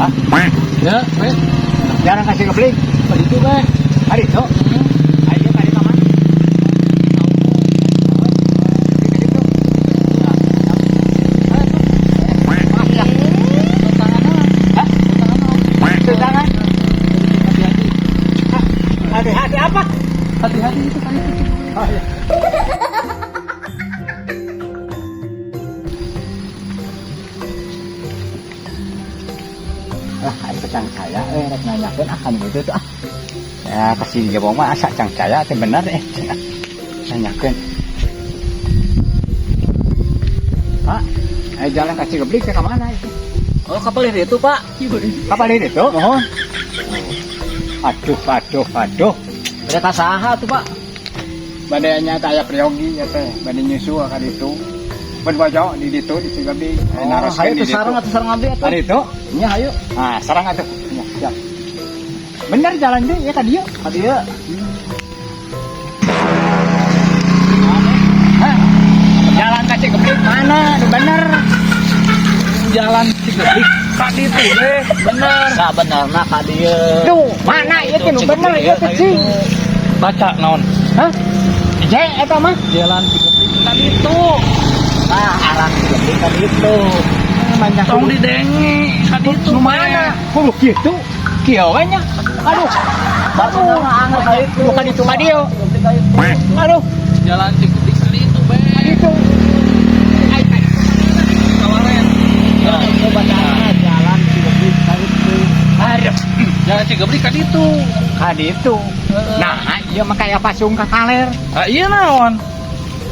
Hah? Ya, weh. Jarang kasih kebeli. Itu weh. Hari itu. Ayo kali kaman. Tangan. Hati-hati apa? Hati-hati itu kan itu. Oh, iya. Itu cang saya, rek nanyakan akan gitu tuh. Ya kasih jawab mah asa cang saya, itu benar nanyakan. Pak, jalan kasih kebeli ke mana itu? Oh, kapal itu, Pak. Kapal ini tuh? Oh. Aduh. Ada kasaha tuh, Pak. Badainya kayak priyogi ya teh, badai nyusu akan itu. Berbojo di situ di Cigabi. Hayu tuh sarang atau sarang abdi atuh. Ada itu? Nya hayu. Ah, sarang atuh. Ya, siap. Bener jalan deh ya tadi yuk. Tadi ya. Hah? Jalan kasih kebeli mana? Itu bener. Jalan Cikeblik tadi tuh deh. Bener. Nah, bener nah ka dieu. Tuh, mana itu nu bener ya teh sih. Baca naon? Hah? Je eta mah Jalan Cikeblik tadi tuh. ah arah Cikebli tadi itu. Banyak Tong didengi tadi tuh mana? Kudu kitu. Kieu we nya. Aduh. Baru angkat itu. Bukan itu ka dieu. Aduh, Jalan Cikeblik tadi itu, Be. itu. Kawaren. Ya, itu bacaan jalan Cikebli tadi itu. Aduh. Jalan Cikeblik tadi itu. Kadi itu. Nah, ieu mah kaya pasung ka kaler. Ah, iya naon?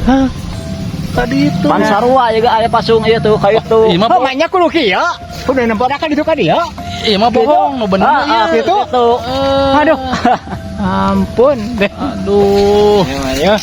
Hah? Tadi itu. Pan sarua juga aya pasung ieu tuh kayak itu. Iya mah Oh, banyak kudu kieu. Kudu nempodakan itu ka dieu. iya mah bohong, nu bener Ah, ieu. gitu. Itu. Aduh. Ampun deh. Aduh. Ya,